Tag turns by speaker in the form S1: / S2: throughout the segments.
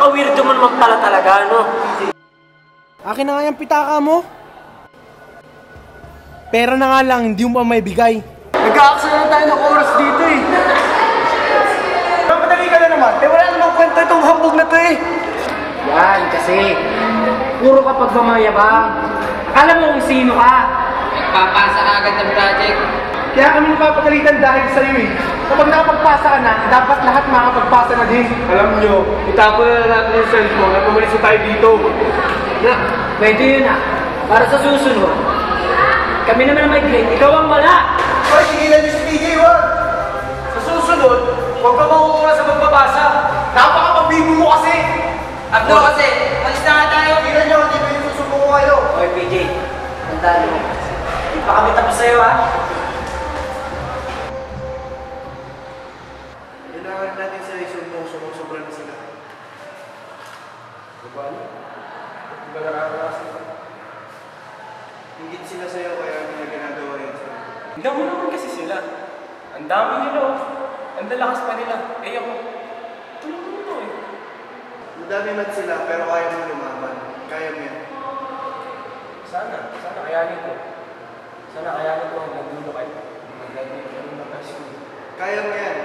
S1: Napaka-weirdo mo naman pala talaga, no?
S2: Akin na nga yung pitaka mo. Pera na nga lang, hindi mo pa may bigay.
S3: Nag-aaksaya na tayo ng oras dito eh. Mamadali ka na naman. Wala namang kwento itong hambog na to eh.
S1: Yan, kasi puro ka pagmamayabang. Akala mo kung sino ka. Nagpapasa ka agad ng project.
S3: Kaya kami napapagalitan dahil sa'yo eh. Kapag nakapagpasa ka na, dapat lahat makapagpasa na din. Alam nyo, itapon na natin yung cellphone at umalis na tayo dito.
S1: Na, pwede yun ah. Para sa susunod, kami naman ang may grade, ikaw ang wala!
S3: Hoy, tigilan niyo si PJ, wag! Sa susunod, huwag ka makukuha sa magbabasa. Napakapagbibo mo kasi!
S1: At no kasi, alis na nga tayo!
S3: Tigilan niyo, hindi ko yung susuko kayo.
S1: Hoy PJ, tandaan mo. Hindi pa kami tapos sa'yo ah.
S3: Kailangan natin sa isumbong sobra na sila. Paano? Di ba nakakarasan ka? Hingit sila sa'yo kaya nila ginagawa yun sa'yo.
S4: Hindi mo naman kasi sila. Ang dami nila oh. Ang lalakas pa nila. Eh ako, tulungan mo to eh.
S3: Madami man sila pero kaya mo lumaban. Kaya mo yan.
S4: Sana kayanin ko. Sana kayanin ko hanggang dulo kayo. Hanggang ng high school.
S3: Kaya mo yan.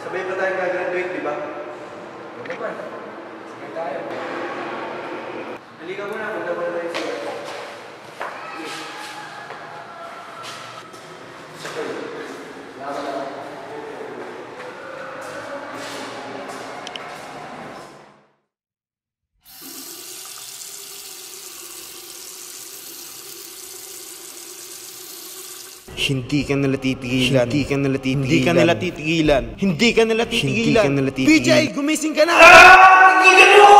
S3: Sabay pa tayo gagraduate, di ba?
S4: Ano naman? Sige tayo.
S3: Halika mo na, punta mo na tayo sila.
S5: Hindi ka nila titigilan. Hindi ka nila titigilan. Hindi ka nila titigilan. Hindi ka nila titigilan. Hindi ka nila titigilan. PJ, gumising ka na!
S3: Tigilan mo!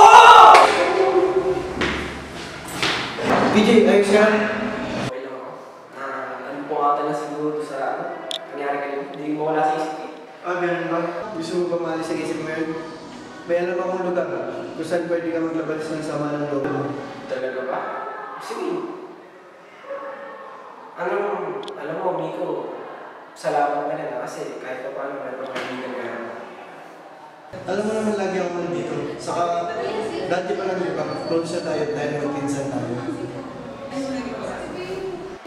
S3: PJ, ayos ka na?
S1: Okay lang ako. Ano po nga pala siguro sa nangyari kayo? Hindi mo wala sa isip eh.
S3: Ganun ba? Gusto mo ba maalis sa isip mo yun? May alam akong lugar kung saan pwede ka maglabas ng sama ng loob mo.
S1: Talaga ba? Sige. Alam mo, Miko, salamat ka na kasi kahit pa paano may pagkakilan ka.
S3: Alam mo naman lagi ako nandito. Saka, dati pa lang di ba, close na tayo dahil magpinsan tayo.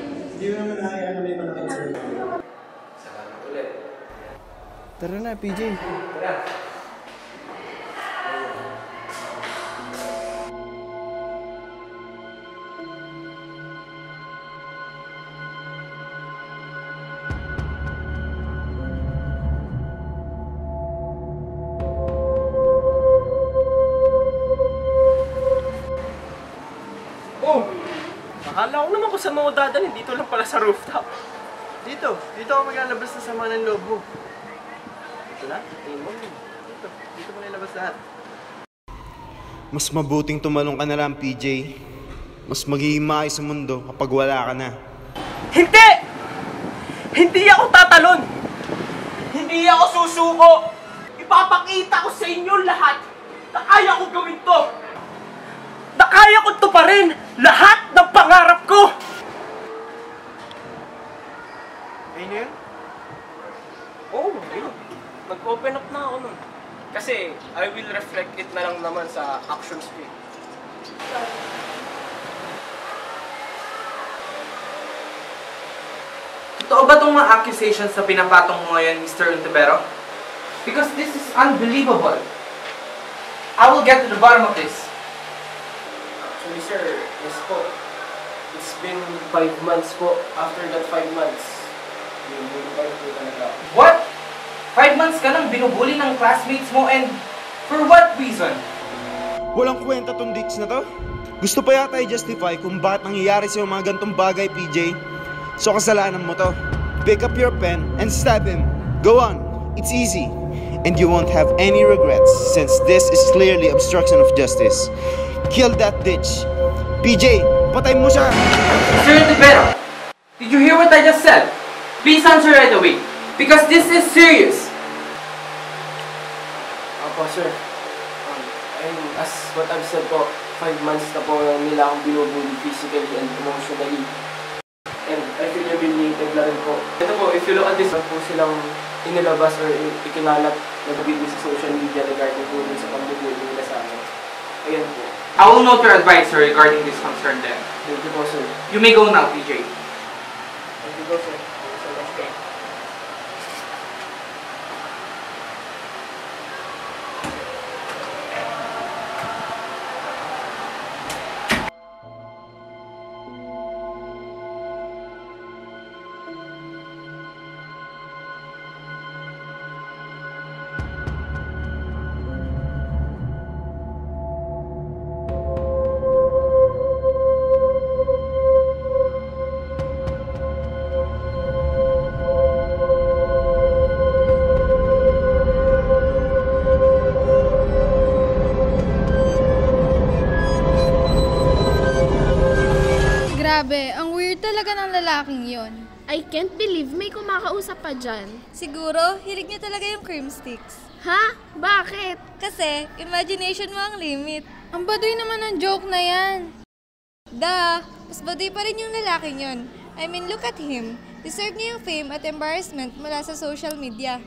S3: Hindi mo naman hayaan na may manakit sa'yo.
S1: Salamat ulit.
S2: Tara na, PJ.
S1: Tara.
S4: Akala ko naman kung saan mo dadalhin. Dito lang pala sa rooftop.
S3: Dito ako maglalabas ng sama ng loob mo.
S4: Ito na? Tingin mo.
S3: Dito mo nilabas lahat.
S5: Mas mabuting tumalong ka na lang, PJ. Mas magiging maayos sa mundo kapag wala ka na.
S4: Hindi! Hindi ako tatalon! Hindi ako susuko! Ipapakita ko sa inyo lahat na kaya ko gawin to! Na kaya ko tuparin lahat ng pangarap ko!
S3: Ayun na yun?
S4: Oo, ayun. Nag-open up na ako nun. Kasi I will reflect it na lang naman sa actions ko.
S6: Totoo ba itong mga accusations na pinapatong mo ngayon, Mr. Ontivero? Because this is unbelievable. I will get to the bottom of this.
S4: Actually, sir, yes po. It's been 5 months po. After that 5 months, binubuli pa rin po talaga.
S6: What? 5 months ka nang binubuli ng classmates mo and for what reason?
S5: Walang kwenta tong dates na to. Gusto pa yata i-justify kung bakit nangyayari sa'yo mga gantong bagay, PJ. So kasalanan mo to. Pick up your pen and stab him. Go on. It's easy. And you won't have any regrets since this is clearly obstruction of justice. Kill that bitch. PJ, patay mo siya.
S6: Mr. Ontivero, did you hear what I just said? Please answer right away. Because this is serious.
S4: Opo, sir. And as what I've said po, 5 months na po nila akong binubuli physically and emotionally. And I feel humiliated na rin po. Ito po, if you look at this, po silang inilabas or ikinalat na video sa social media regarding po sa pambubuli nila sa amin.
S1: Ayan po.
S6: I will note your advice, sir, regarding this concern then.
S1: Thank you po, sir.
S6: You may go now, PJ.
S1: Thank you po, sir. So, let's go.
S7: Grabe, ang weird talaga ng lalaking yon.
S8: I can't believe may kumakausap pa dyan.
S7: Siguro, hilig niya talaga yung cream sticks.
S8: Ha? Bakit?
S7: Kasi, imagination mo ang limit. Ang baduy naman ng joke na yan. Mas baduy pa rin yung lalaking yon. I mean, look at him. Deserve niya yung fame at embarrassment mula sa social media.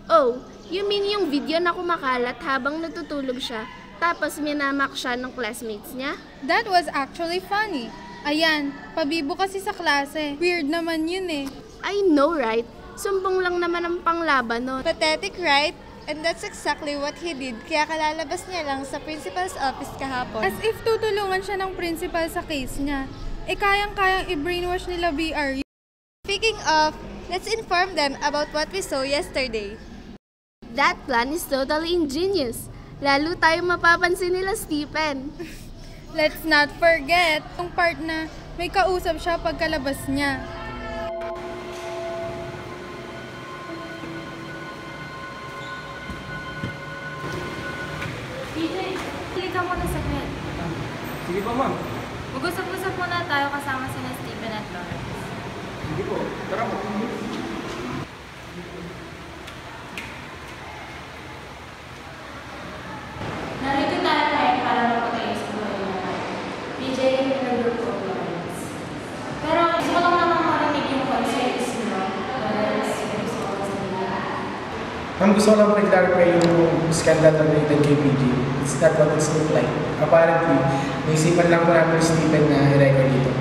S8: Oh, you mean yung video na kumakalat habang natutulog siya, tapos minamak siya ng classmates niya?
S7: That was actually funny. Ayan, pabibo kasi sa klase. Weird naman yun eh.
S8: I know, right? Sumbong lang naman ang panglaban nun.
S7: Pathetic, right? And that's exactly what he did, kaya kalalabas niya lang sa principal's office kahapon. As if tutulungan siya ng principal sa case niya. Kayang-kayang i-brainwash nila BRU. Speaking of, let's inform them about what we saw yesterday.
S8: That plan is totally ingenious. Lalo tayo mapapansin nila, Stephen.
S7: Let's not forget yung part na may kausap siya pagkalabas niya.
S9: PJ, hili ka muna sa bed.
S1: Sige po, ma'am.
S9: Mag-usap-usap muna tayo kasama sina Stephen at Lawrence.
S1: Sige po. Tara po.
S9: Narito tayo ngayon para mapag-ayos sa buhay natin. PJ, nag-group of Lawrence. Pero gusto ko lang naman marinig yung concerns mo. Lawrence, gusto ko sa nila.
S3: Ang gusto ko lang po i-clarify yung scandal related kay PG. It's not what it's look like. Apparently, naisipan lang po namin si Stephen na i-record dito.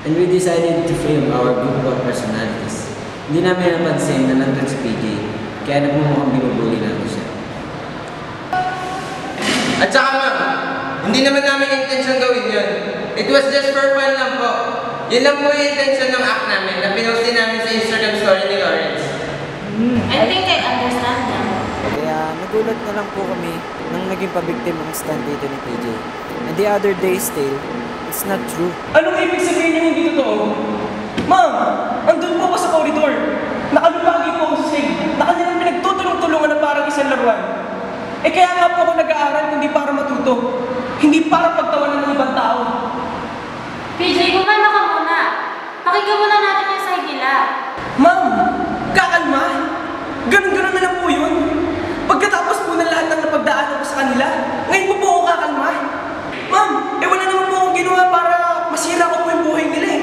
S10: And we decided to film our group of personalities. Hindi namin napansin na nandun si PJ, kaya nagmumukhang binubuli namin siya.
S6: At saka ma'am, hindi naman namin intention gawin yun. It was just for fun lang po. Yun lang po yung intention ng act namin na pinost din namin sa Instagram story ni Lawrence.
S9: I think I understand now.
S10: Kaya nagulat na lang po kami nang naging pabiktim ang stand dito ni PJ. And the other day's tale, it's not true.
S4: Anong ibig sabihin yung hindi totoo? Ma'am, andun po ako sa corridor. Nakalulagi po ako sa stage. Nakanilang pinagtutulong-tulungan na parang isang laruan. Kaya nga po ako nag-aaral kundi para matuto. Hindi para pagtawanan ng ibang tao.
S9: PJ, kumalma ka muna. Pakinggan muna natin yung side nila.
S4: Ma'am, kakalma. Ganun-ganun na lang po yun. Pagkatapos po ng lahat ng napagdaanan ko sa kanila, ngayon po ako kakalma. Ma'am, wala naman po akong ginawa para masira ko po yung buhay nila eh.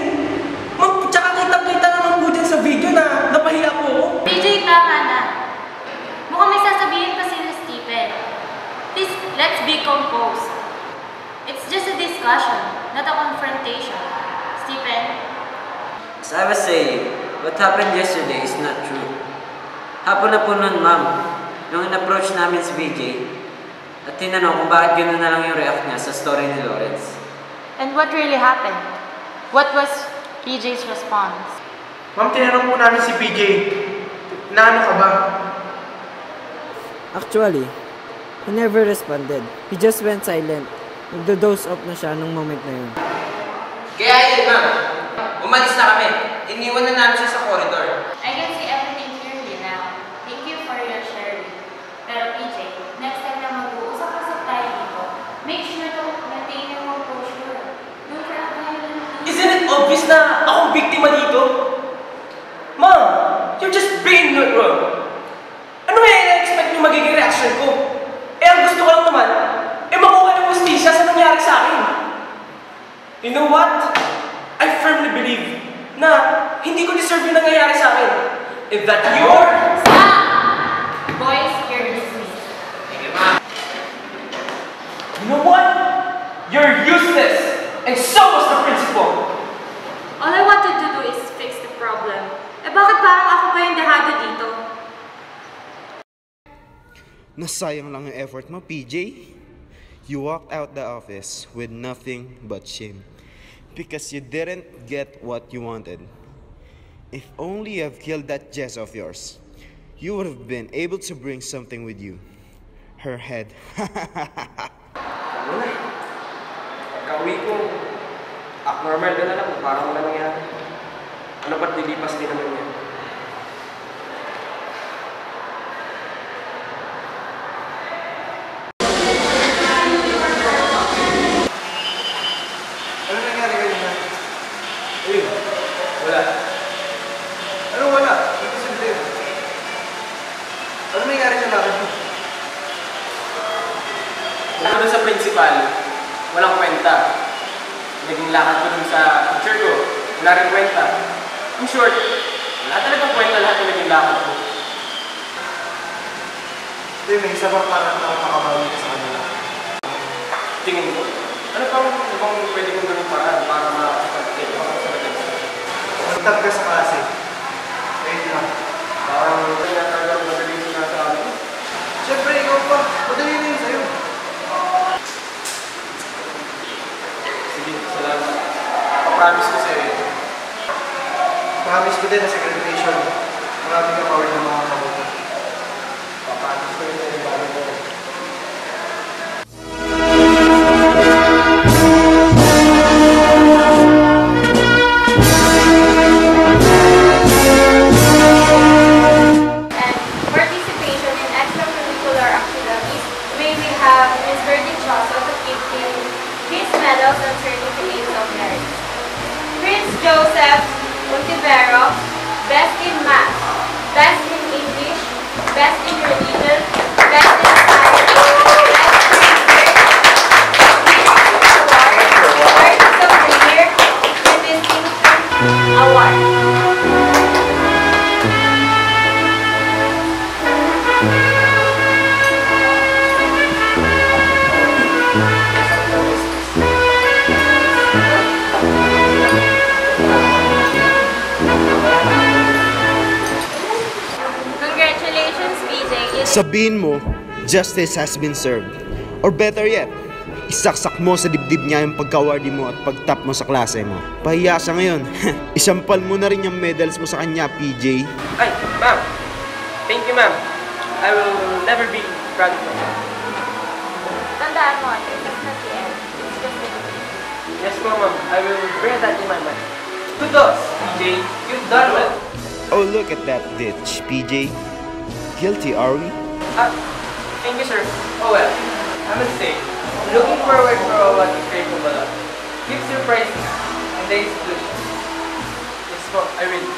S4: Ma'am, tsaka kitang-kita naman po dyan sa video na napahiya po ako.
S9: PJ, tama na. Mukhang may sasabihin pa sila Stephen. Please, let's be composed. It's just a discussion, not a confrontation. Stephen?
S10: As I was saying, what happened yesterday is not true. Hapon na po nun, ma'am, nung in-approach namin si PJ, at tinanong kung bakit gano'n na lang yung react niya sa story ni Lawrence.
S9: And what really happened? What was PJ's response?
S3: Ma'am, tinanong po namin si PJ, na ano ka ba?
S10: Actually, he never responded. He just went silent. Nagdo-doze off na siya nung moment na yun.
S6: Kaya yun ma'am, umalis na kami. Iniwan na namin siya sa corridor.
S9: I can see everything clearly now. Thank you for your sharing. Pero PJ, next time na mag-uusap-usap tayo dito, make sure to maintain your composure. Don't react violently.
S4: Isn't it obvious na akong biktima dito? Ma'am, you're just being wrong. Ano kaya ina-expect yung magiging reaction ko? Ang gusto ko lang naman, makuha ng hustisya sa nangyari sa akin. You know what? I firmly believe na hindi ko deserve yung nangyayari sa akin. If that you're...
S9: Stop! Boys, you're dismissed.
S4: You know what?
S5: Nasayang lang yung effort mo, PJ. You walked out the office with nothing but shame because you didn't get what you wanted. If only you have killed that Jess of yours, you would have been able to bring something with you. Her head.
S4: Ano na? Pagka-uwi ko, normal ka na lang, parang wala nangyari. Ano ba't dilipas din naman yan?
S3: Ano nangyari kanina?
S4: Ayun, wala.
S3: Ano wala? Ito simple. Ano nangyari sa lakad mo?
S4: Ako dun sa principal, walang kwenta. Naging lakad ko dun sa teacher ko, wala rin kwenta. In short, wala talagang kwenta lahat ng naging lakad ko.
S3: Hindi, may isa pa parang nakakabawi ka sa kanila.
S4: Tingin ko, ano bang pwede kong gawin paraan para makakapag-take ako sa kanila?
S3: Magtab ka sa klase. Wait lang.
S4: Parang tinatawag magaling sinasabi ko.
S3: Siyempre, ikaw pa. Madali na yun sa'yo.
S4: Sige, salamat. Papromise ko sa'yo yun.
S3: Promise ko din na sa graduation. Marami kang award ng mga kabuto.
S4: Papromise ko yun sa'yo bago ko.
S9: Participation in extracurricular activities, may we have Ms. Bertie Choso to give you his medals and certificates of merit. Prince Joseph Montivero, Best in Math, Best in English, Best in Religion, Best in Science, Best in Award, Artist of the Year, and Distinction Award. Congratulations, PJ.
S5: Sabihin mo, justice has been served. Or better yet, isaksak mo sa dibdib niya yung pagka-awardee mo at pag-top mo sa klase mo. Pahiya siya ngayon. Isampal mo na rin yung medals mo sa kanya, PJ.
S4: Ay, ma'am. Thank you, ma'am. I will never be proud of myself.
S9: Tandaan mo, it's not the end. It's just the beginning.
S4: Yes po, ma'am. I will bear that in my mind. Kudos, PJ. You've done well.
S5: Oh, look at that ditch, PJ. Guilty, are we?
S4: Thank you, sir. Oh well, I must say, looking forward for what is great from Bala. Keep surprises and the institution. Yes po, I will.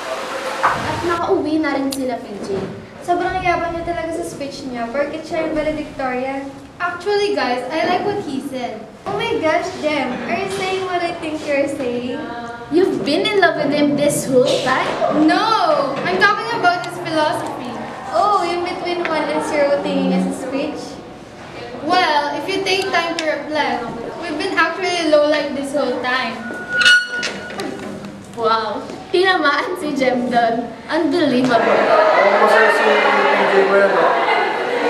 S8: At nakauwi na rin sila, PJ.
S7: Sobrang yabang niya talaga sa speech niya, porket siya yung valedictorian.
S11: Actually, guys, I like what he said.
S7: Oh my gosh, Jem, are you saying what I think you're saying?
S8: You've been in love with him this whole time?
S11: No! I'm talking about his philosophy.
S7: Oh, yung between 1 and 0 thinking as a speech?
S11: Well, if you take time to reflect, we've been actually low like this whole time.
S8: Wow, tinamaan si Jem doon. Unbelievable.
S3: Ako masaya si PJ mo yan, no?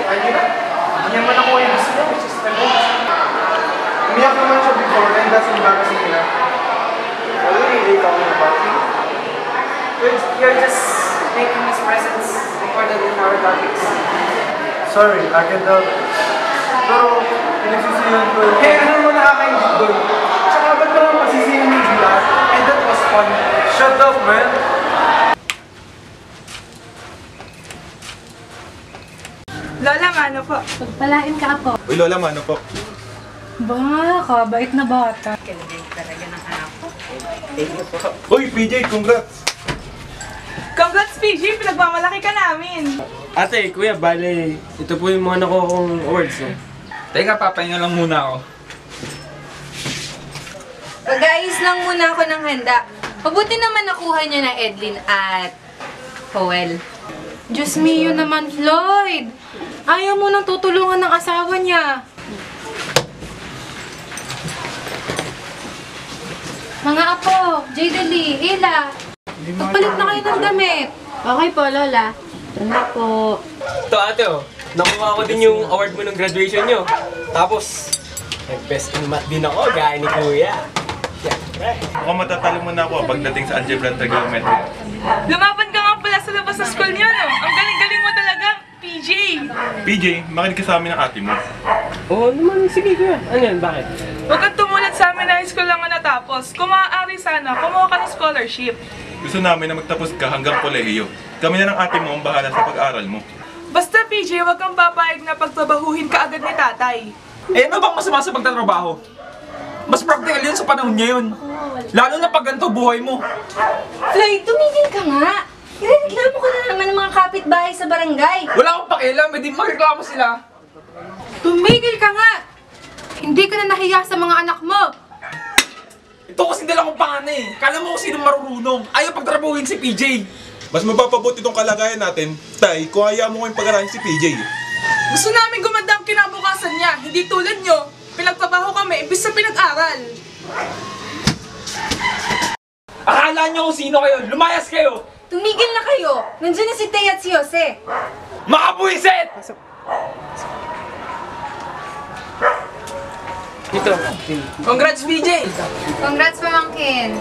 S3: Ay, hindi naman ako yung gusto niya, which is the best. Umiyak naman siya before, and that's embarrassing enough. Are you really talking about me?
S1: You're just making his presence important in our topics.
S3: Sorry, I can help. Pero, pinagsisihan ko yun. Eh, ano mo nakakaingit doon? Tsaka ba't ba lang pasisihan mo sila? And that was fun. Shut up, man!
S12: Lola, mano po?
S7: Pagpalain ka ako.
S13: Uy, Lola, mano po?
S7: Ba, kabait na bata.
S12: Galing talaga ng anak ko.
S13: Thank you po. Uy, PJ, congrats!
S12: Congrats, PJ! Pinagmamalaki ka namin!
S4: Ate, kuya, bale, ito po yung mga nakuha kong awards. No?
S13: Teka, papahinga lang muna ako.
S12: Mag-aayos lang muna ako ng handa. Mabuti naman nakuha niya na Edlin at Powell.
S7: Diyos mio naman, Floyd! Ayaw mo nang tutulungan ng asawa niya. Mga apo, Jadely, Ella, magpalit na kayo ng damit.
S8: Okay po, Lola. Ito na po.
S4: Ito, ate, oh. Nakuha ko din yung award mo ng graduation nyo. Tapos, best in math din ako, gaya ni Kuya.
S13: Mukhang matatalo mo na ako pagdating sa algebra trigonometry.
S14: Lumaban ka nga pala sa labas sa school niyo, no? Ang galing-galing mo talaga, PJ!
S13: PJ, makinig ka sa amin ng ate mo.
S4: Oo naman, sige Kuya. Ano yan, bakit?
S14: Huwag kang tumulat sa amin na high school lang nga natapos. Kung maaari sana, kumuha ka ng scholarship.
S13: Gusto namin na magtapos ka hanggang kolehiyo. Kami na ng ate mo ang bahala sa pag-aaral mo.
S14: Basta PJ, huwag kang papayag na pagtrabahuhin ka agad ni tatay.
S15: Eh ano bang masama sa pagtatrabaho? Mas practical yun sa panahon ngayon. Lalo na pag ganito buhay mo.
S12: Floyd, tumigil ka nga. Ireklamo ko na naman ng mga kapitbahay sa barangay.
S15: Wala akong pakialam, hindi magreklamo sila.
S11: Tumigil ka nga! Hindi ka na nahiya sa mga anak mo!
S15: Ito kasi dala kong pangana eh. Kala mo kung sino marurunong. Ayaw pagtrabahuin si PJ.
S13: Mas mapapabuti itong kalagayan natin, Tay, kung hayaan mo kayong pag-arahin si PJ.
S14: Gusto namin gumanda ang kinabukasan niya, hindi tulad niyo. Pinagtrabaho kami, imbis sa pinag-aral.
S15: Akala niyo kung sino kayo. Lumayas kayo.
S12: Tumigil na kayo. Nandiyan na si Tay at si Jose.
S15: Mga buwisit!
S4: Ito.
S15: Congrats, PJ!
S12: Congrats, Pamangkin.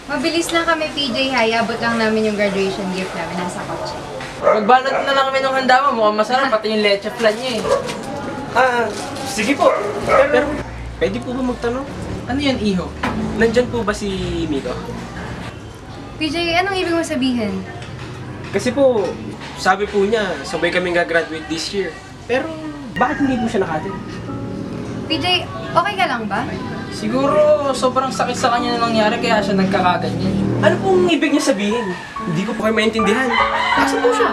S12: Mabilis lang kami, PJ. Hayabot lang namin yung graduation gift namin nasa kotse.
S6: Magbalot na lang kami ng handa mo. Mukhang masarap, pati yung leche flan niya eh.
S4: Sige po. Pero, pwede po ba magtanong?
S6: Ano yun, Iho?
S4: Nandyan po ba si Miko?
S12: PJ, anong ibig mo sabihin?
S4: Kasi po, sabi po niya, sabay kaming gagraduate this year. Pero, bakit hindi po siya nakatin?
S12: PJ, okay ka lang ba?
S6: Siguro, sobrang sakit sa kanya na nangyari kaya siya nagkakaganyan.
S4: Ano pong ibig niya sabihin? Hindi ko po kayo maintindihan. Nasaan po siya?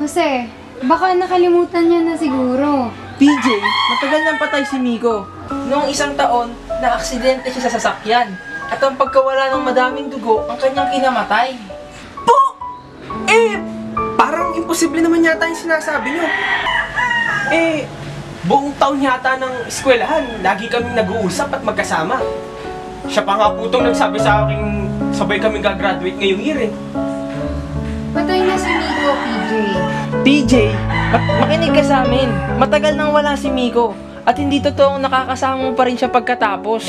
S11: Jose, baka nakalimutan niya na siguro.
S6: PJ, matagal nang patay si Miko. Noong isang taon, na-aksidente siya sa sasakyan. At ang pagkawala ng madaming dugo, ang kanyang kinamatay.
S4: Parang imposible naman yata yung sinasabi niyo. Buong taon yata ng eskwelahan, lagi kaming nag-uusap at magkasama. Siya pa nga po itong nagsabi sa akin, sabay kaming gagraduate ngayong year eh.
S12: Patay na si Miko, PJ.
S6: PJ, makinig ka sa amin. Matagal nang wala si Miko. At hindi totoong nakakasama mo pa rin siya pagkatapos.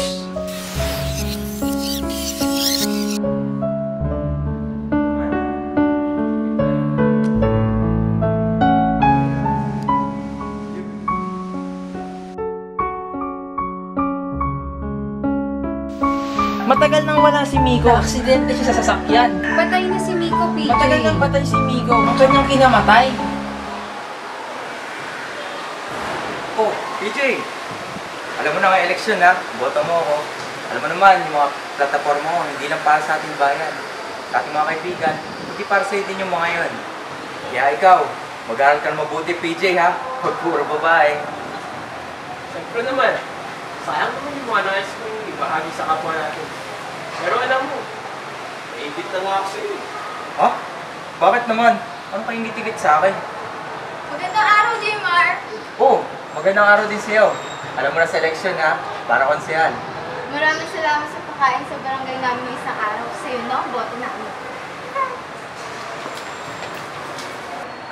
S6: Matagal nang wala si Miko. Na-aksidente siya sa sasakyan.
S12: Patay na si Miko, PJ.
S6: Matagal nang patay si Miko. Ang kanyang kinamatay.
S16: Oh, PJ! Alam mo na nga eleksyon ha, boto mo ako. Alam mo naman, yung mga plataforma mo, hindi lang para sa ating bayan. Sa ating mga kaibigan, hindi para sa din yung mga yun. Kaya ikaw, mag-aaral ka na mabuti PJ ha, huwag puro babae.
S4: Siyempre naman, sayang naman yung mga nais kong ibahagi sa kapwa natin. Pero alam mo, naibit na nga ako sa iyo.
S16: Ha? Bakit naman? Ano kang ingitigit sa akin?
S11: Magandang araw, Jmar!
S16: Oh, magandang araw din sa'yo. Alam mo na sa eleksyon ha, para konsehal.
S11: Maraming salamat sa pagkain sa barangay namin ng isang araw. Sa'yo na ang boto namin.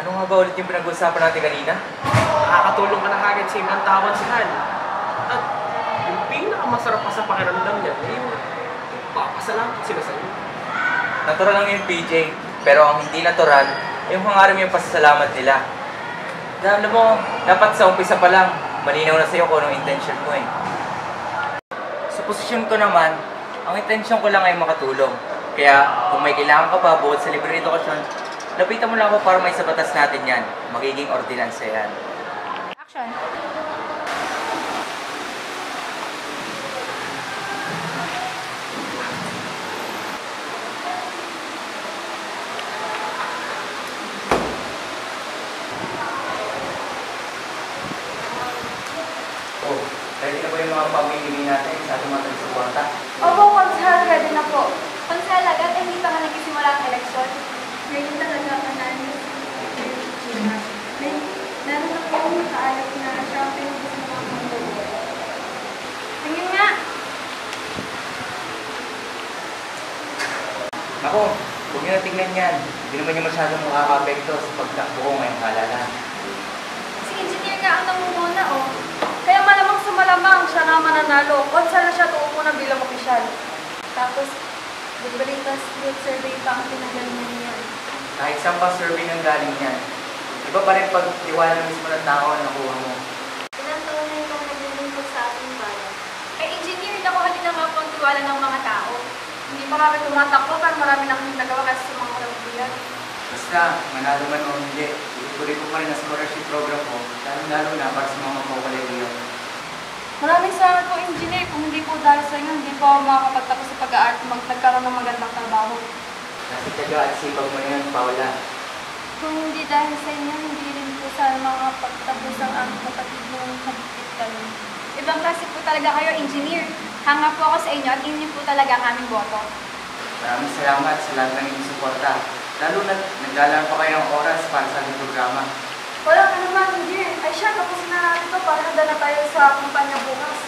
S16: Ano nga ba ulit yung pinag-usapan natin kanina?
S4: Nakakatulong ka na kagad sa ibang tawad si Han. At yung pinakamasarap pa sa pakiramdam niya, ay yung papasalamat sila sa iyo.
S16: Natural lang yung PJ, pero ang hindi natural, yung hangarin yung pasasalamat nila. Alam mo, dapat sa umpisa pa lang, malinaw na sa'yo kung anong intention mo eh. Sa posisyon ko naman, ang intention ko lang ay makatulong. Kaya kung may kailangan ka pa bukod sa libre edukasyon, lapitan mo lang ako para may sa batas natin yan. Magiging ordinansa yan.
S11: Action!
S16: Ready na ba yung mga pamimili natin sa ating mga taga-suporta?
S11: Opo, Konsehal, ready na po. Konsehal, agad hindi pa nga nagsisimula ang eleksyon. Ngayon talaga manalo. Meron na po akong nakaalat na shopping sa mga pangbubo. Tingin nga!
S16: Ako, huwag niyo na tingnan yan. Hindi naman yung masyadong makaka-apekto sa pagtakbo ko ngayong halalan.
S11: Si engineer nga ang namumuna, oh. Kaya malamang sa malamang siya nga mananalo. Konsal na siya tuupo na bilang opisyal. Tapos, Balitas Group Survey pa ang pinagaling niya.
S16: Kahit saan pa survey ng galing yan, iba pa rin pag tiwala mismo ng tao ang nakuha mo.
S11: Ilang taon na ikaw naglilingkod sa ating bayan. Kay engineer, nakuha din ang mga tiwala ng mga tao. Hindi pa kami tumatakbo pero marami na kami nagawa kasi sa mga walang bulan.
S16: Basta, manalo man o hindi, ituloy ko pa rin ang scholarship program ko, lalo na para sa mga makukuliyo.
S11: Maraming salamat po, engineer. Kung hindi po dahil sa inyo, hindi po ako makakapagtapos sa pag-aart at magkaroon ng magandang trabaho.
S16: Kasi taga at sipag mo yun, Paula.
S11: Kung hindi dahil sa inyo, hindi rin po sana makakapagtapos ang aming kapatid ng hagipit kami. Ibang klase po talaga kayo, engineer. Hanga po ako sa inyo at inyo po talaga ang aming boto.
S16: Maraming salamat sa lahat ng inyong suporta. Lalo na naglalaan pa kayo ng oras para sa ating programa.
S11: Walang ano naman, engineer. Ay siya, tapusin na natin ito para handa na tayo sa kumpanya bukas.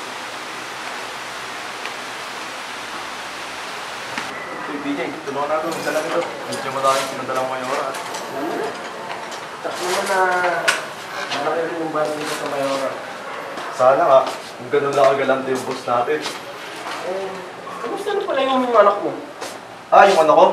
S3: Hey, PJ, tulungan natin. Magdala nito. Medyo maraming sinadalang Mayora.
S2: Tako naman na malaki rin yung bago dito sa Mayora.
S3: Sana nga, kung ganun lang kagalante yung boss natin.
S2: Kamusta na pala yung anak mo?
S3: Yung anak ko?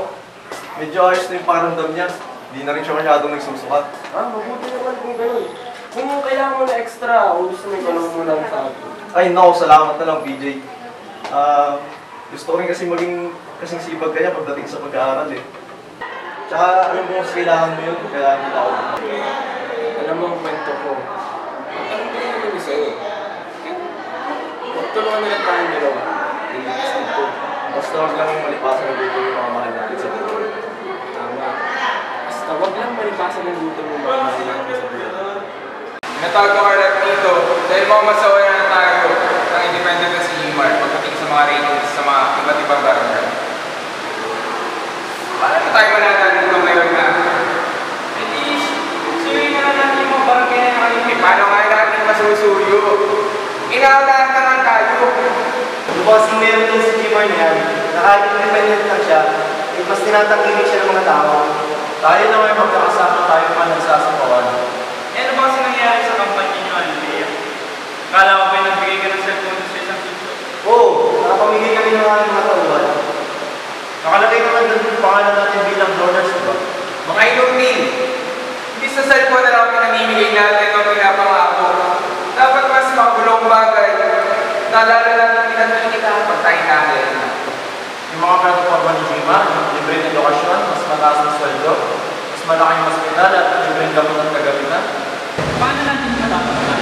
S3: Medyo ayos na yung pakiramdam niya. Hindi na rin siya masyadong nagsusukat.
S2: Mabuti naman kung gano'n. Kung kailangan mo na extra, o gusto mo yung mo lang sa akin.
S3: Ay, no, salamat na lang, PJ. Gusto ko rin kasi maging kasing sipag kanya pagdating sa pag-aaral eh. Tsaka, alam mo, mas kailangan mo yun, kaya hindi ako.
S2: Alam mo ang kwento ko. Alam mo naman yung sa'yo. Magtulungan na lang tayong dalawa. Iligtas dito.
S3: Basta huwag lang yung malipasan ng dito yung mga mahal natin sa buhay.
S2: Tama. Basta huwag lang malipasan ng dito yung mga mahal natin sa buhay.
S6: Natawag ko kayo dito dahil mga masawa na tayo ng independent na si Jimar pagdating sa mga ratings sa mga iba't ibang barangay. Paano na tayo mananalo dito ngayon na? Suyo na natin yung mga barangay na nakalipin. Paano nga natin masusuyo? Inaalahan naman tayo.
S3: Bukas yung meron din si Jimar na yan, na kahit independent lang siya, mas tinatangkilik siya ng mga tao. Tayo na may magkakasama tayo pa nagsasapawan.
S15: Ano ba kasi nangyari sa kampanya niyo, Alilea? Kala ko ba nagbigay ka ng cellphone sa isang sityo?
S3: Oo, nakapamigay kami ng aming mga tauhan. Nakalagay naman doon yung pangalan natin bilang donors, diba?
S6: Mga inumin, hindi sa cellphone na lang pinamimigay natin o pinapangako. Dapat mas magulong bagay. Naalala natin pinagkikita pag tayo natin.
S3: Yung mga plataforma ni Jimar, libre ng edukasyon, mas mataas na sweldo, mas malaking hospital at libre ng gamot at kagamitan.
S15: Paano natin matapatan?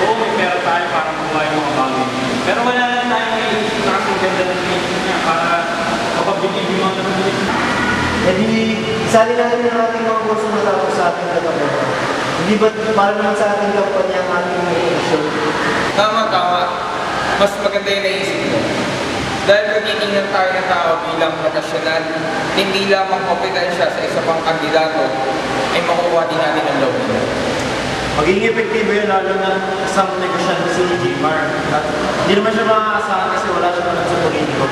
S15: Oo, may pera tayo para makuha yung mga bagay. Pero wala lang tayong naiisip na kasing ganda ng mission niya para mapabilib yung mga nabili.
S3: Eh di, isali natin ang ating mga kurso matapos sa ating plataforma. Hindi ba para naman sa ating kampanya ang ating mission?
S6: Tama. Mas maganda yung naisip ko. Dahil magtitingnan tayo ng tao bilang profesional, hindi lamang kompetensya sa isa pang kandidato, ay makukuha din natin ang loob nila.
S3: Magiging epektibo yun lalo na isang negosyante si Jimar. At hindi naman siya makakasahan kasi wala siya naman sa politiko.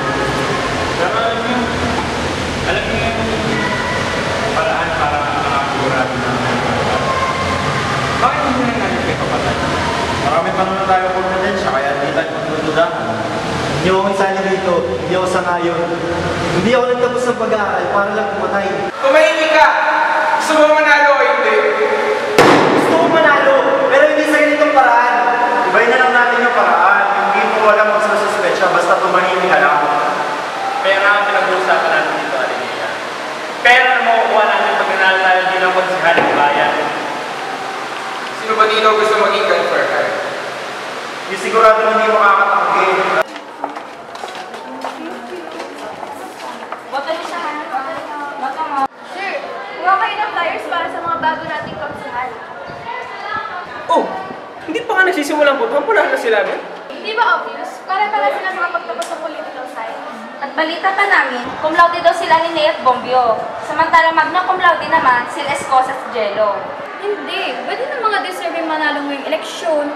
S15: Pero alam niyo yung paraan para makakurado na bakit hindi na natin kayo papatay?
S3: Marami pa naman tayo kompetensya kaya hindi tayo magdududahan. Hindi ako isali dito, hindi ako sangayon. Hindi ako nagtapos ng pag-aaral para lang pumatay.
S6: Tumahimik ka! Gusto mo manalo o hindi?
S3: Gusto ko manalo, pero hindi sa ganitong paraan. Ibayin na lang natin yung paraan. Hindi mo walang magsususpetsya, basta tumahimik ka lang.
S15: Kaya nga ang pinag-uusapan natin dito, Alilea. Pera na makukuha natin pag nanalo tayo bilang konsehal ng bayan.
S6: Sino ba dito gusto maging confirm?
S3: Di sigurado hindi makakatanggi.
S11: Boto niyo siya, ha? Boto mo. Sir, kuha kayo ng flyers para sa mga bago nating konsehal.
S4: Oh, hindi pa nga nagsisimulang botohan, wala na sila na.
S11: Di ba obvious? Para sila makapagtapos ng political science. At balita pa namin, cum laude daw sila ni Ney at Bombio. Samantalang magna cum laude naman, sila Escosa at Jello. Hindi. Pwede na mga deserving manalo ngayong eleksyon.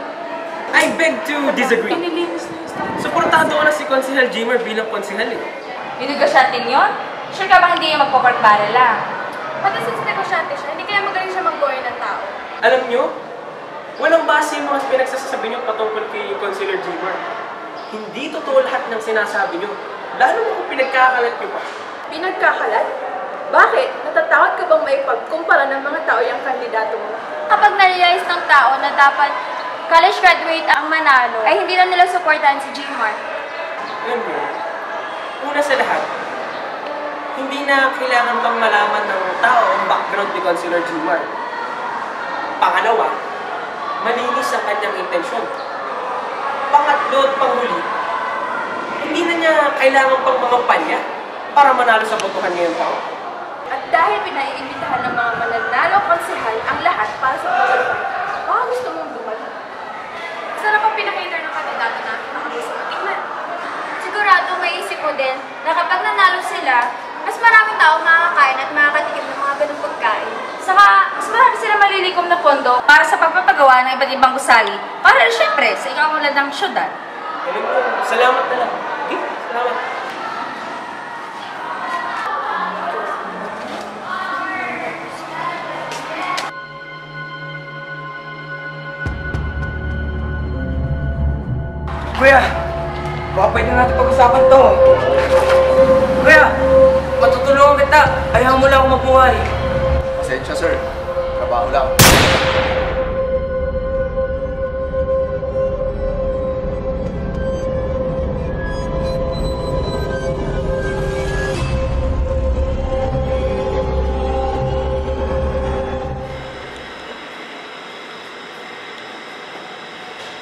S4: I beg to disagree. Suportado ko na si Konsehal Jimar bilang konsehal eh.
S12: Yung negosyante yun? Sure ka ba hindi yung magpo-court barrel lang?
S11: Pati since negosyante siya, hindi kaya magaling siya mag-goy ng tao.
S2: Alam nyo, walang base yung mga pinagsasabi nyo patungkol kay Consular Jimar. Hindi totoo lahat ng sinasabi nyo. Lalo mo kung pinagkakalat nyo pa.
S11: Pinagkakalat? Bakit? Natatakot ka bang may pagkumpara ng mga tao yung kandidato mo? Kapag na-realize ng tao na dapat college graduate ang manalo, ay hindi na nila supportahan si Jimar.
S2: Alam mo, una sa lahat, hindi na kailangan pang malaman ng tao ang background ni Consular Jimar. Pangalawa, malinis ang kanyang intensyon. Pangatlo at panghuli, hindi na niya kailangan pang mangampanya para manalo sa botohan ngayong taon.
S11: At dahil pinaiimbitahan ng mga mananalo konsehal ang lahat para sa pagkalupan, baka gusto mong bumalik. Sarap ang pinakater ng kandidato na gusto mo tingnan. Sigurado maisip mo din na kapag nanalo sila, mas maraming tao makakain at makakatikim ng mga ganung pagkain. Saka, mas marami sila malilikom na pondo para sa pagpapagawa ng iba't ibang gusali. Para syempre, sa ikamulan ng syudad.
S2: Alam mo, salamat na lang. Okay, salamat.
S4: Kuya, baka pwede natin pag-usapan to. Kuya, matutulungan kita. Ayaw mo lang ako mabuhay.
S3: Pasensya, sir. Trabaho lang.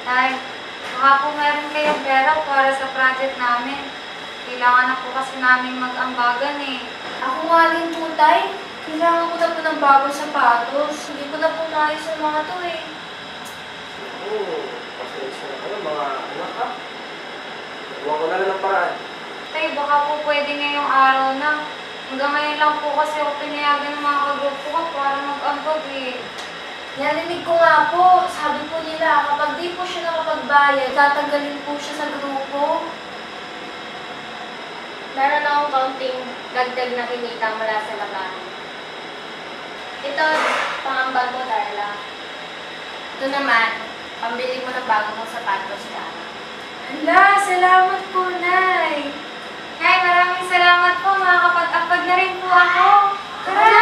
S11: Tay, baka po meron kayong pera para sa project namin. Kailangan na po kasi namin mag-ambagan eh. Ako nga rin po, Tay. Kailangan ko na po ng bagong sapatos. Hindi ko na po maayos yung mga to eh.
S2: Oo, pasensya na kayo mga anak ha. Huwag ko na lang ng paraan.
S11: Tay, baka po pwede ngayong araw na. Hanggang ngayon lang po kasi ako pinayagan ng mga kagrupo ko para mag-ambag eh. Narinig ko nga po, sabi po nila, kapag di po siya nakapagbayad, tatanggalin po siya sa grupo. Meron akong kaunting dagdag na kinita mula sa labahan. Ito, pangambag mo, Darla. Ito naman, pambili mo ng bago mong sapatos ka. Hala, salamat po, Nay. Nay, maraming salamat po. Makakapag-apag na rin po ako. Tara!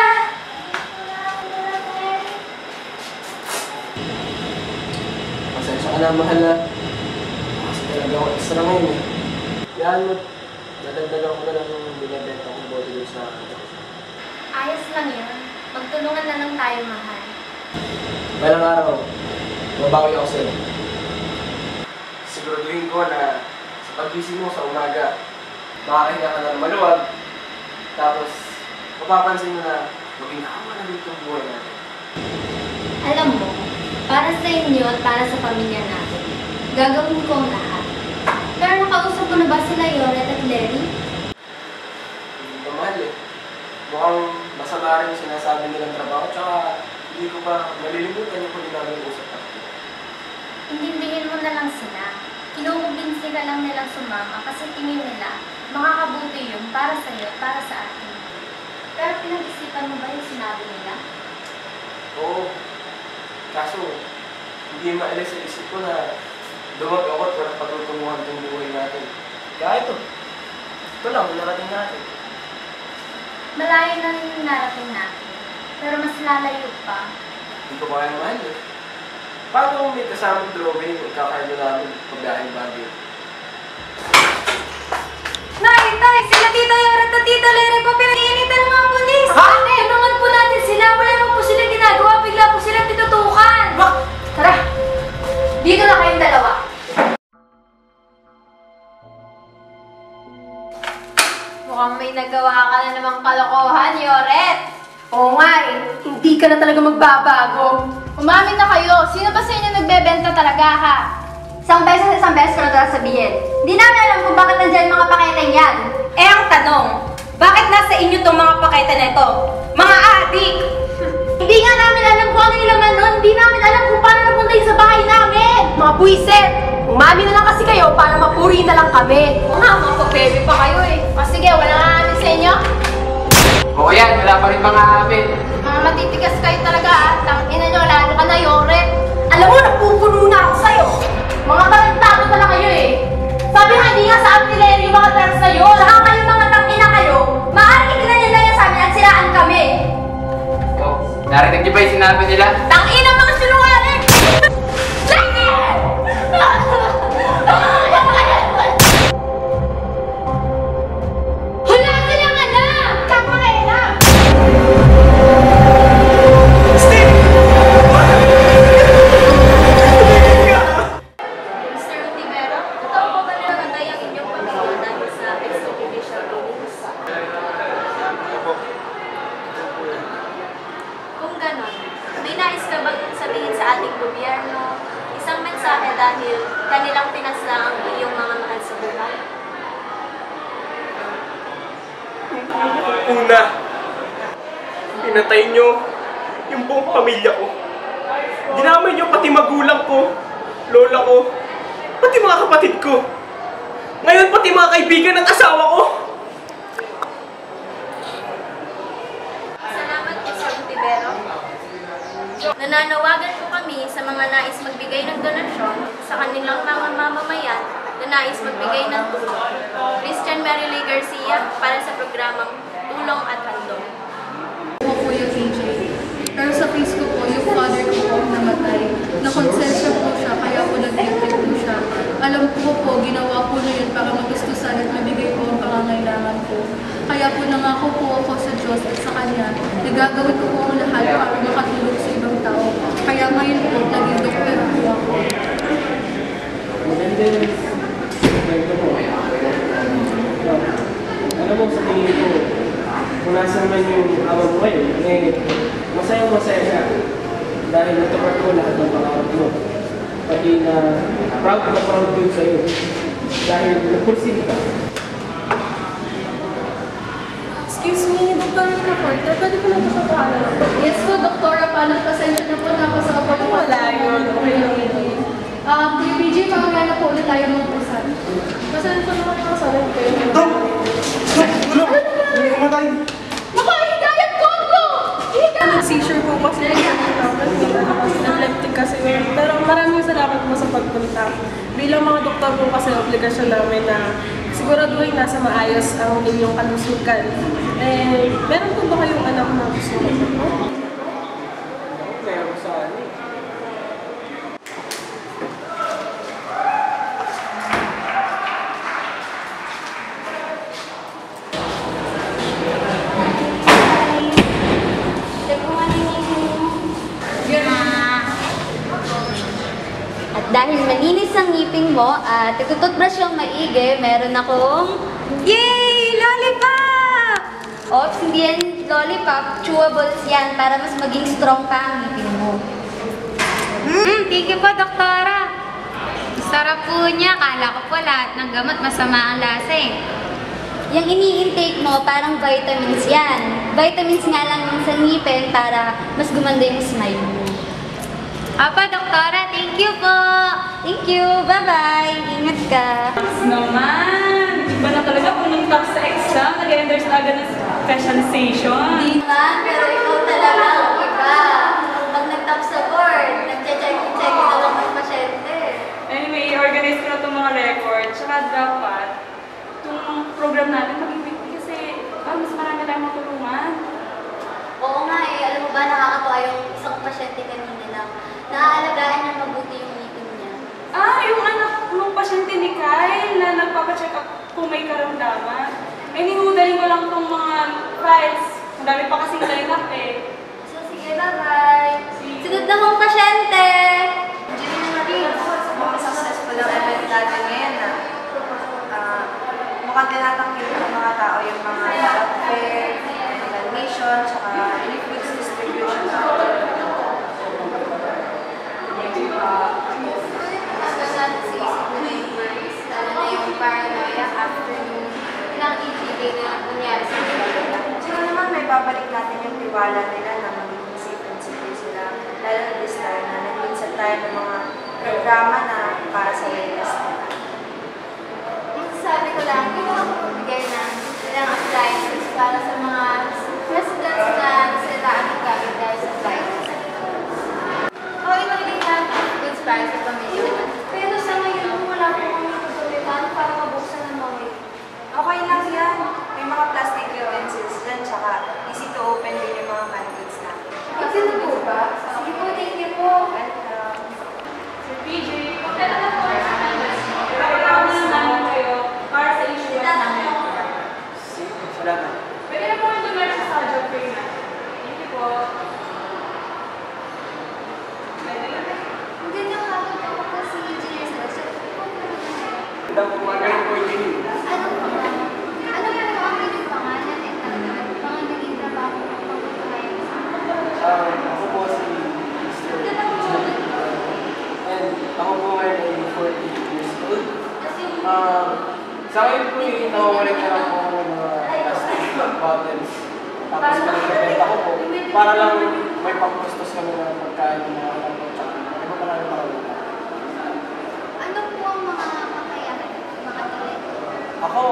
S2: Pasensya ka na, mahal na. Kasi talaga ako extra ngayon eh. Yan mo, nadagdagan ko na lang yung binibenta kong body doon sa akin.
S11: Ayos lang yun. Magtulungan na lang tayo, mahal.
S2: Balang araw, mabawi ako sa'yo. Siguraduhin ko na sa pag-gising mo sa umaga, makakahinga ka ng maluwag, tapos mapapansin mo na maging hama na dito ang buhay natin.
S11: Alam mo, para sa inyo at para sa pamilya natin, gagawin ko ang lahat. Pero nakausap mo na ba sila Yoret at Larry?
S2: Hindi pa mahal eh. Mukhang masama rin yung sinasabi nilang trabaho, tsaka hindi ko pa malilimutan yung huli namin usap natin.
S11: Intindihin mo na lang sila. Kinukumbinsi ka lang nilang sumama kasi tingin nila makakabuti yun para sa'yo at para sa atin. Pero pinag-isipan mo ba yung sinabi nila?
S2: Oo. Kaso, hindi maalis sa isip ko na dumag ako at walang patutunguhan itong buhay natin. Kaya ito lang, narating natin.
S11: Malayo na rin yung narating natin. Pero mas lalayo pa.
S2: Hindi ko kaya mahal eh. Paano kung may kasamang drawing o kakardo namin pagdahil bagay?
S11: Nay! Tay! Sila Tita Yoret at Tita Larry po pinag-iinitan ng mga pulis! Ha? Tulungan po natin sila! Wala naman po sila ginagawa! Bigla po sila tinutukan! Tara! Dito na kayong dalawa! Mukhang may nagawa ka na namang kalokohan, Yoret! Oo nga eh! Hindi ka na talaga magbabago! Umamin na kayo! Sino ba sa inyo nagbebenta talaga ha? Isang beses ko na sabihin. Hindi namin alam kung bakit nandiyan mga paketeng yan.
S12: Eh ang tanong, bakit nasa inyo tong mga pakete na ito? Mga adik!
S11: Hindi nga namin alam kung ano yung laman nun. Hindi namin alam kung paano napunta yun sa bahay namin.
S12: Mga buwiset! Umamin na lang kasi kayo para mapuri na lang kami.
S11: Oo nga, mga pag-baby pa kayo eh. O sige, wala nga namin sa inyo.
S1: O yan, wala pa rin mga amin.
S11: Mga matitigas kayo talaga ah. Tangina nyo, lalo ka na Yoret. Alam mo, napupuno na ako sa'yo. Mga talentado pala kayo eh. Sabi nga, hindi nga sa amin nila yung mga drugs sa'yo. Saka kayo mga tangina kayo. Maaari kita nyo lang yan sa amin at siraan kami.
S1: Oh, narinig niyo ba yung sinabi nila?
S11: Tangina mga sinungaling! Wala silang alam! Kakakailam! Mr. Ontivero, totoo ba ba namatay ang inyong pamilya dahil sa extrajudicial rulings? Kung ganon, may nais ka bang sabihin sa ating gobyerno isang mensahe dahil kanilang pinasla ang iyong mga mahal sa buhay?
S4: Una, pinatay nyo yung buong pamilya ko. Dinamay nyo pati magulang ko, lola ko, pati mga kapatid ko. Ngayon pati mga kaibigan at asawa ko.
S11: Salamat, Mr. Ontivero. Nananawagan po kami sa mga nais magbigay ng donasyon sa kanilang mga mamamayan na nais magbigay ng tulong. Christian Mary Lee Garcia para sa programang Tulong at Handog.
S7: Ako po yung PJ. Pero sa case ko po, yung father ko po namatay. Nakonsensya po siya, kaya po nag-guilty po siya. Alam ko po, ginawa po na yun para magustusan at mabigay po ang pangangailangan ko. Kaya po nangako po ako sa Diyos at sa Kanya, nagagawin ko po ang lahat para makatulong sa ibang tao. Kaya ngayon po, naging doktor po ako.
S2: Maganda yung kwento mo. Alam mo, sa tingin ko, kung nasa naman yung awa mo ngayon, masayang-masaya siya. Dahil natupad ko lahat ng pangarap mo. Pati na proud yun sa'yo. Dahil nagpursin ka.
S7: Excuse me, Dr. Reporter, pwede ko lang pasapahala? Yes po, Doktora, paano pasensya na po na ako sa kapag wala yun. Okay lang yun. Kuya PJ, mamaya na po ulit tayo mag-usan. Masaya po naman yung masaya kayo.
S3: Matay!
S7: Makahigayat ko ako!
S14: Nag-seizure po kasi epileptic kasi yun. Pero maraming salamat po sa pagpunta. Bilang mga doktor po kasi obligasyon namin na siguraduhin nasa maayos ang inyong kalusugan. Meron po ba kayong anak na gusto mo po?
S2: Meron sa ano.
S11: At dahil malinis ang ngipin mo at tututbrush yung maigi, meron akong... Yay! Lollipop! Oops, hindi yan lollipop. Chewables yan para mas maging strong pa ang ngipin mo.
S12: Thank you po, Doktora. Sarap po niya. Kala ko po lahat ng gamot masama ang lasa eh.
S11: Yung ini-intake mo, parang vitamins yan. Vitamins nga lang yung sa ngipin para mas gumanda yung smile mo.
S12: Apa, Doktora. Thank you po.
S11: Thank you. Bye-bye. Ingat ka.
S14: Naman! Iba na talaga kung nung top sa exam, nag-endorse na agad ng specialization.
S11: Hindi naman, pero ikaw talaga ang iba. Pag nag-top sa board, nag-check na lang ng pasyente.
S14: Anyway, i-organize ko na itong mga records. Tsaka dapat, itong program natin maging weekly kasi mas marami tayong matulungan.
S11: Oo nga eh. Alam mo ba, nakakatawa yung isang pasyente kanina lang. Naaalagaan niya mabuti yung ngipin niya.
S14: Yung anak ng pasyente ni Kyle na nagpapacheck up kung may karamdaman. Nihudaling ko lang itong mga files. Ang dami pa kasing line up eh.
S11: So, sige, bye-bye. Sunod na mong pasyente!
S12: Engineer Marie, successful ang event natin ngayon na mukhang tinatangkil ng mga tao yung mga health fair, medical mission, tsaka liquids distribution sa
S11: paranoia after yung ilang EGD na nangyari sa kanila.
S12: Tsaka naman may babalik natin yung tiwala nila na magiging safe and secure sila. Lalo na this time na nag-minsan tayo ng mga programa na para sa wellness nila.
S11: Sabi ko lang, hindi mo ako magbigay ng ilang appliances para sa mga tayo sa pamilya. Pero sa ngayon, wala po kami tutulitan para mabuksan ang mga ito.
S12: Okay lang yan. May mga plastic utensils dyan, tsaka easy to open din yung mga canned goods natin.
S11: Ito na po ba? Sige po, thank you po.
S9: Sir PJ, kailan na po sa kanila? Kailangan na namin kayo para sa issue namin.
S2: Salamat.
S9: Pwede na po kayo dumarin sa job fair na. Thank you po.
S11: Hindi na nga ako po si Engineer Sir.
S2: Ang umagal ko din.
S11: Ano po ba? Ano po ang inyong pangalan at mga naging trabaho ng pagkakain?
S2: Ako po si Mr. And ako po ngayon ay 40 years old. Sa akin po yung nawawalik na lang po ng mga plastic bottles. Tapos pinagkabenta ko po para lang may pangkustos kami na pagkain ng mga alam ko. Tsaka iba pa lang yung
S11: Ano po ang mga kakayahan, mga talento?
S2: Ako,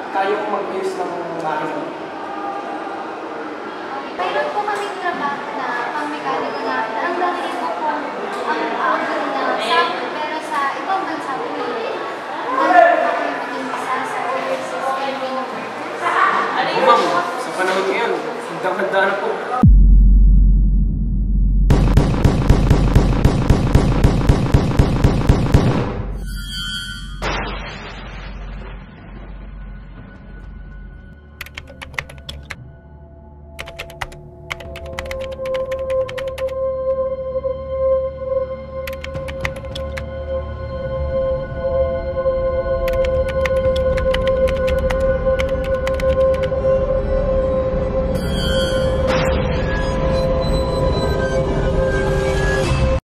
S2: kaya ko mag-use ng makina.
S11: Mayroon po kaming trabaho na pang-mekaniko na ang dahil po po ang outcome na sample pero sa ibang bansa po hindi. Ano po po yung maging isa sa overseas training of workers?
S2: Ma'am, sa panahon ngayon, handa na po.